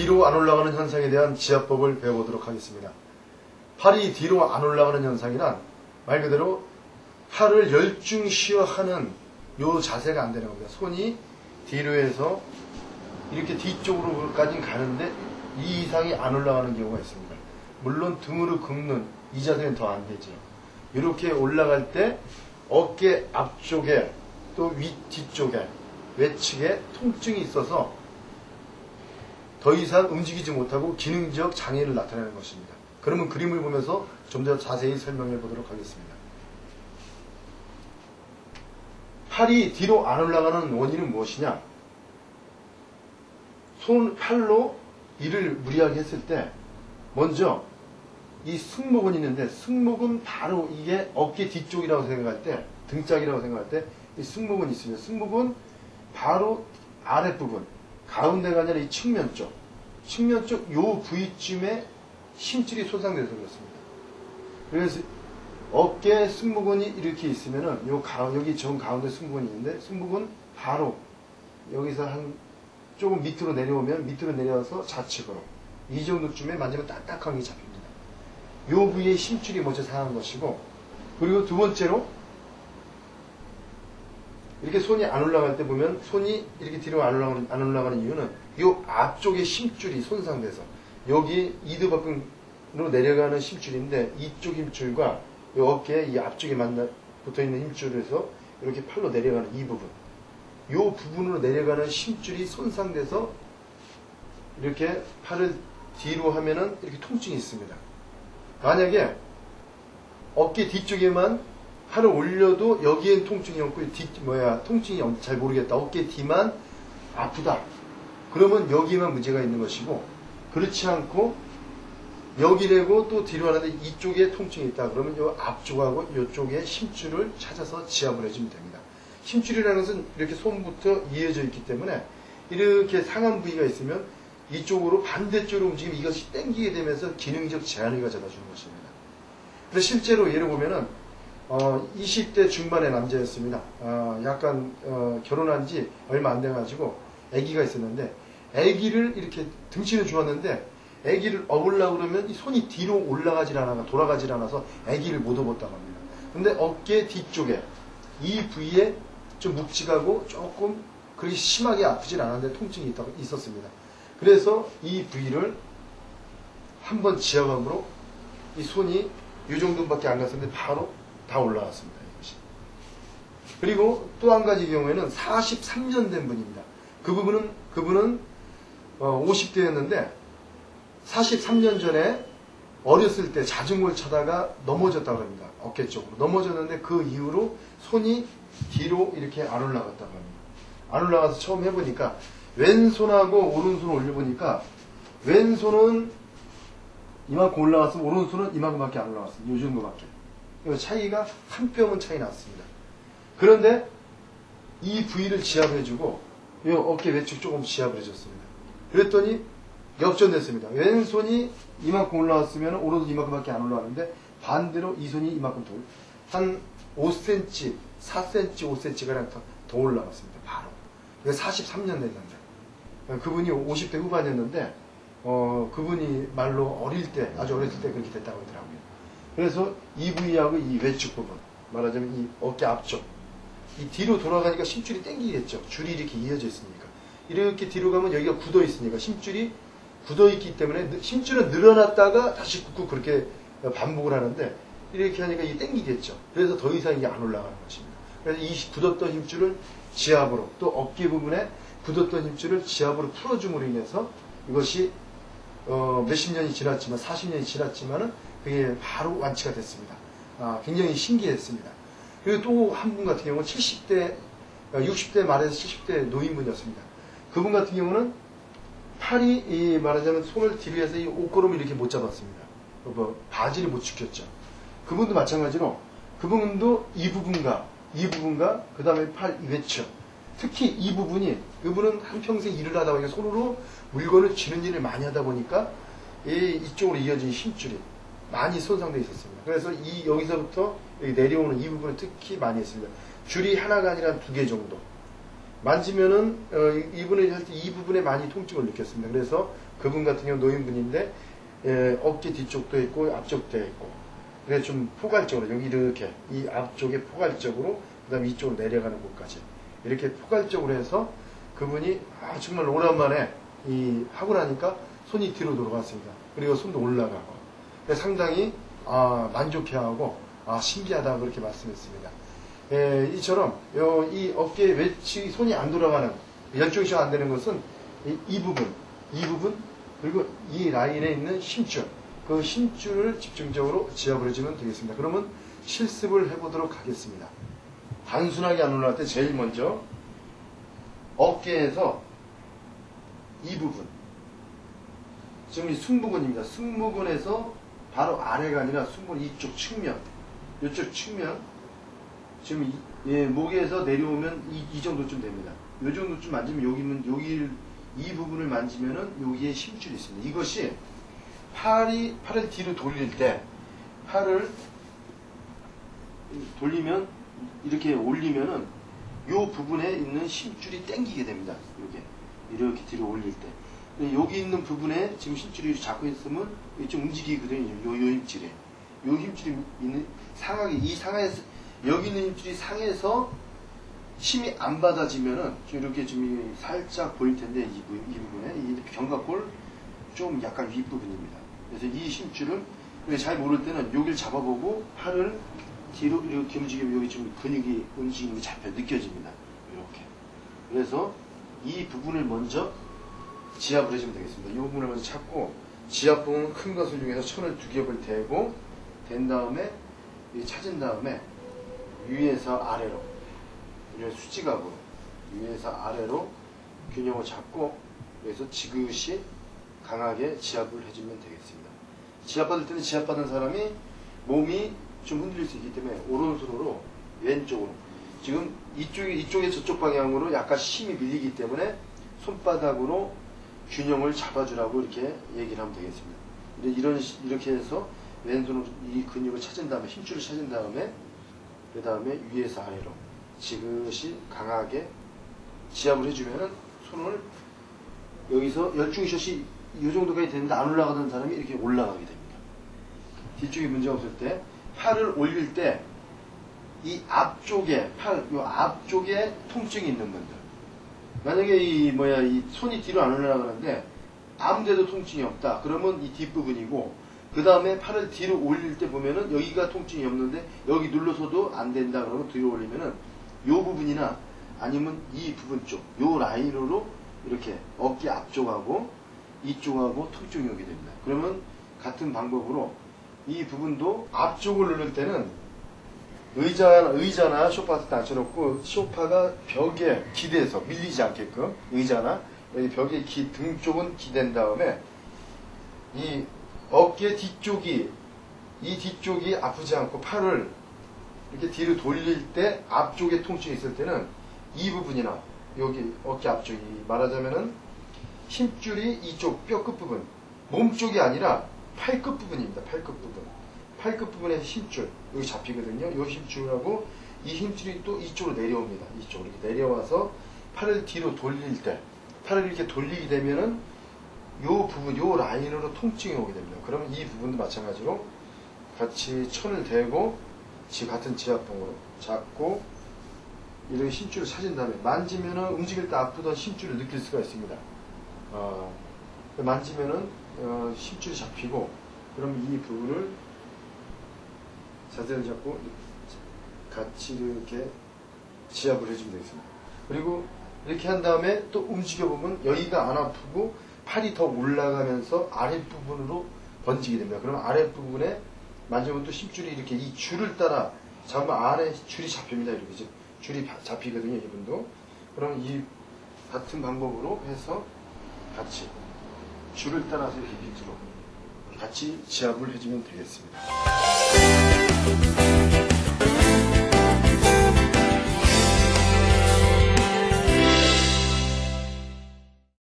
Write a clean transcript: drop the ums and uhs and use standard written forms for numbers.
뒤로 안 올라가는 현상에 대한 지압법을 배워보도록 하겠습니다. 팔이 뒤로 안 올라가는 현상이란 말 그대로 팔을 열중시어하는 요 자세가 안 되는 겁니다. 손이 뒤로 해서 이렇게 뒤쪽으로까지 가는데 이 이상이 안 올라가는 경우가 있습니다. 물론 등으로 긁는 이 자세는 더 안 되죠. 이렇게 올라갈 때 어깨 앞쪽에 또 뒤쪽에 외측에 통증이 있어서 더 이상 움직이지 못하고 기능적 장애를 나타내는 것입니다. 그러면 그림을 보면서 좀 더 자세히 설명해 보도록 하겠습니다. 팔이 뒤로 안 올라가는 원인은 무엇이냐? 팔로 일을 무리하게 했을 때 먼저 이 승모근이 있는데 승모근 바로 이게 어깨 뒤쪽이라고 생각할 때 등짝이라고 생각할 때 이 승모근이 있습니다. 승모근 바로 아랫부분 가운데가 아니라 이 측면 쪽 요 부위쯤에 심줄이 손상돼서 그렇습니다. 그래서 어깨 승모근이 이렇게 있으면은 여기 정 가운데 승모근이 있는데 승모근 바로 여기서 한 조금 밑으로 내려오면 밑으로 내려와서 좌측으로 이 정도쯤에 만지면 딱딱하게 잡힙니다. 요 부위에 심줄이 먼저 상한 것이고, 그리고 두 번째로 이렇게 손이 안 올라갈 때 보면 손이 이렇게 뒤로 안 올라가는 이유는 요 앞쪽에 심줄이 손상돼서 여기 이두박근으로 내려가는 심줄인데 이쪽 힘줄과 요 어깨 이 앞쪽에 붙어 있는 힘줄에서 이렇게 팔로 내려가는 이 부분, 요 부분으로 내려가는 심줄이 손상돼서 이렇게 팔을 뒤로 하면은 이렇게 통증이 있습니다. 만약에 어깨 뒤쪽에만 팔을 올려도 여기엔 통증이 없고 통증이 잘 모르겠다. 어깨 뒤만 아프다. 그러면 여기만 문제가 있는 것이고, 그렇지 않고 여기 내고 또 뒤로 하는데 이쪽에 통증이 있다. 그러면 이 앞쪽하고 이쪽에 심줄을 찾아서 지압을 해주면 됩니다. 심줄이라는 것은 이렇게 손부터 이어져 있기 때문에 이렇게 상한 부위가 있으면 이쪽으로 반대쪽으로 움직이면 이것이 당기게 되면서 기능적 제한을 가져다 주는 것입니다. 그래서 실제로 예를 보면은 20대 중반의 남자였습니다. 약간 결혼한 지 얼마 안 돼가지고 아기가 있었는데, 아기를 이렇게 등치는 좋았는데 아기를 업으려고 그러면 이 손이 뒤로 돌아가질 않아서 아기를 못 업었다고 합니다. 근데 어깨 뒤쪽에 이 부위에 좀 묵직하고 조금 그렇게 심하게 아프진 않았는데 통증이 있었습니다. 그래서 이 부위를 한번 지압함으로 이 손이 이 정도밖에 안 갔었는데 바로 다 올라왔습니다. 이것이. 그리고 또 한 가지 경우에는 43년 된 분입니다. 그분은 50대였는데 43년 전에 어렸을 때 자전거를 타다가 넘어졌다고 합니다. 어깨 쪽으로 넘어졌는데 그 이후로 손이 뒤로 이렇게 안 올라갔다고 합니다. 안 올라가서 처음 해보니까 왼손하고 오른손을 올려보니까 왼손은 이만큼 올라갔으면 오른손은 이만큼밖에 안 올라갔습니다. 이 정도밖에. 차이가 한 뼘은 차이 났습니다. 그런데 이 부위를 지압해주고 이 어깨 외측 조금 지압을 해줬습니다. 그랬더니 역전됐습니다. 왼손이 이만큼 올라왔으면 오른손이 이만큼밖에 안 올라왔는데 반대로 이 손이 이만큼 한 5cm, 4cm, 5cm가 더 올라갔습니다. 바로. 43년 된 남자. 그분이 50대 후반이었는데 그분이 말로 아주 어렸을 때 그렇게 됐다고 하더라고요. 그래서 이 부위하고 이 외측 부분, 말하자면 이 어깨 앞쪽, 이 뒤로 돌아가니까 심줄이 당기겠죠. 줄이 이렇게 이어져 있으니까. 이렇게 뒤로 가면 여기가 굳어 있으니까 심줄이 굳어 있기 때문에 심줄은 늘어났다가 다시 굳고 그렇게 반복을 하는데 이렇게 하니까 이게 당기겠죠. 그래서 더 이상 이게 안 올라가는 것입니다. 그래서 이 굳었던 힘줄을 지압으로, 또 어깨 부분에 굳었던 힘줄을 지압으로 풀어줌으로 인해서 이것이 몇십 년이 지났지만 40년이 지났지만은 그게 바로 완치가 됐습니다. 굉장히 신기했습니다. 그리고 또 한 분 같은 경우는 60대 말에서 70대 노인분이었습니다. 그분 같은 경우는 팔이 말하자면 손을 뒤로 해서 이 옷걸음을 이렇게 못 잡았습니다. 바지를 못 지켰죠. 그분도 마찬가지로 그분도 이 부분과 그 다음에 팔 외측, 특히 이 부분이, 그분은 한평생 일을 하다 보니까 손으로 물건을 쥐는 일을 많이 하다 보니까 이쪽으로 이어진 힘줄이 많이 손상되어 있었습니다. 그래서 여기서부터 여기 내려오는 이 부분을 특히 많이 했습니다. 줄이 하나가 아니라 2개 정도. 만지면은 이분이 할 때 이 부분에 많이 통증을 느꼈습니다. 그래서 그분 같은 경우 노인분인데 어깨 뒤쪽도 있고 앞쪽도 있고 그래서 좀 포괄적으로 여기 이렇게 이 앞쪽에 포괄적으로 그 다음에 이쪽으로 내려가는 곳까지 이렇게 포괄적으로 해서 그분이 정말 오랜만에 하고 나니까 손이 뒤로 돌아갔습니다. 그리고 손도 올라가고 상당히 만족해하고 신기하다 그렇게 말씀했습니다. 이처럼 이 어깨에 외치 손이 안 돌아가는 열중이 안 되는 것은 이 부분 그리고 이 라인에 있는 힘줄 그 힘줄을 집중적으로 지압을 해주면 되겠습니다. 그러면 실습을 해보도록 하겠습니다. 단순하게 안 올라갈 때 제일 먼저 어깨에서 이 부분 지금 이 승모근입니다. 승모근에서 바로 아래가 아니라 승모근 이쪽 측면 지금 목에서 내려오면 이 정도쯤 됩니다. 이 정도쯤 만지면 여기 이 부분을 만지면은 여기에 힘줄이 있습니다. 이것이 팔을 뒤로 돌릴 때 팔을 돌리면 이렇게 올리면은 이 부분에 있는 힘줄이 당기게 됩니다. 이렇게 뒤로 올릴 때 여기 있는 부분에 지금 힘줄이 잡고 있으면 좀 움직이거든요. 요 힘줄이 있는 상하에서 여기 있는 힘줄이 상해서 힘이 안 받아지면은 이렇게 지금 살짝 보일 텐데 이 부분에 이 견갑골 좀 약간 윗부분입니다. 그래서 이 힘줄을 잘 모를 때는 여기를 잡아보고 팔을 뒤로 이렇게 움직이면 여기 좀 근육이 움직임이 잡혀 느껴집니다. 이렇게. 그래서 이 부분을 먼저 지압을 해주면 되겠습니다. 이 부분을 먼저 찾고 지압 부분 큰 것을 이용해서 천을 두 겹을 대고 댄 다음에 찾은 다음에 위에서 아래로 수직각으로 위에서 아래로 균형을 잡고 그래서 지그시 강하게 지압을 해주면 되겠습니다. 지압받을 때는 지압받은 사람이 몸이 좀 흔들릴 수 있기 때문에 오른손으로 왼쪽으로 지금 이쪽에 저쪽 방향으로 약간 힘이 밀리기 때문에 손바닥으로 균형을 잡아주라고 이렇게 얘기를 하면 되겠습니다. 이렇게 해서 왼손으로 이 근육을 찾은 다음에 힘줄을 찾은 다음에 그 다음에 위에서 아래로 지그시 강하게 지압을 해주면은 손을 여기서 열중샷이 이 정도까지 되는데 안 올라가던 사람이 이렇게 올라가게 됩니다. 뒤쪽에 문제가 없을 때 팔을 올릴 때 이 앞쪽에 요 앞쪽에 통증이 있는 분들 만약에 이 손이 뒤로 안 올라가는데 아무데도 통증이 없다 그러면 이 뒷부분이고 그 다음에 팔을 뒤로 올릴 때 보면은 여기가 통증이 없는데 여기 눌러서도 안 된다 그러면 뒤로 올리면은 요 부분이나 아니면 이 부분 쪽 요 라인으로 이렇게 어깨 앞쪽하고 이쪽하고 통증이 오게 됩니다. 그러면 같은 방법으로 이 부분도 앞쪽을 누를 때는 의자나 소파 같은 데 앉혀놓고 소파가 벽에 기대서 밀리지 않게끔 의자나 여기 벽에 등 쪽은 기댄 다음에 이 어깨 뒤쪽이 아프지 않고 팔을 이렇게 뒤로 돌릴 때 앞쪽에 통증이 있을 때는 이 부분이나 여기 어깨 앞쪽이 말하자면은 힘줄이 이쪽 뼈 끝부분 몸 쪽이 아니라 팔 끝부분입니다. 팔 끝부분에 힘줄 여기 잡히거든요. 이 힘줄하고 이 힘줄이 또 이쪽으로 내려옵니다. 이쪽으로 이렇게 내려와서 팔을 뒤로 돌릴 때 팔을 이렇게 돌리게 되면은 요 부분 요 라인으로 통증이 오게 됩니다. 그러면 이 부분도 마찬가지로 같이 천을 대고 같은 지압봉으로 잡고 이렇게 힘줄을 찾은 다음에 만지면은 움직일 때 아프던 힘줄을 느낄 수가 있습니다. 만지면은 힘줄이 잡히고 그럼 이 부분을 자세를 잡고 같이 이렇게 지압을 해주면 되겠습니다. 그리고 이렇게 한 다음에 또 움직여보면 여기가 안 아프고 팔이 더 올라가면서 아랫부분으로 번지게 됩니다. 그러면 아랫부분에 만지면 또 힘줄이 이렇게 이 줄을 따라 잡으면 아래 줄이 잡힙니다. 이렇게 줄이 잡히거든요. 이분도. 그럼 이 같은 방법으로 해서 같이 줄을 따라서 이렇게 밑으로 같이 지압을 해주면 되겠습니다.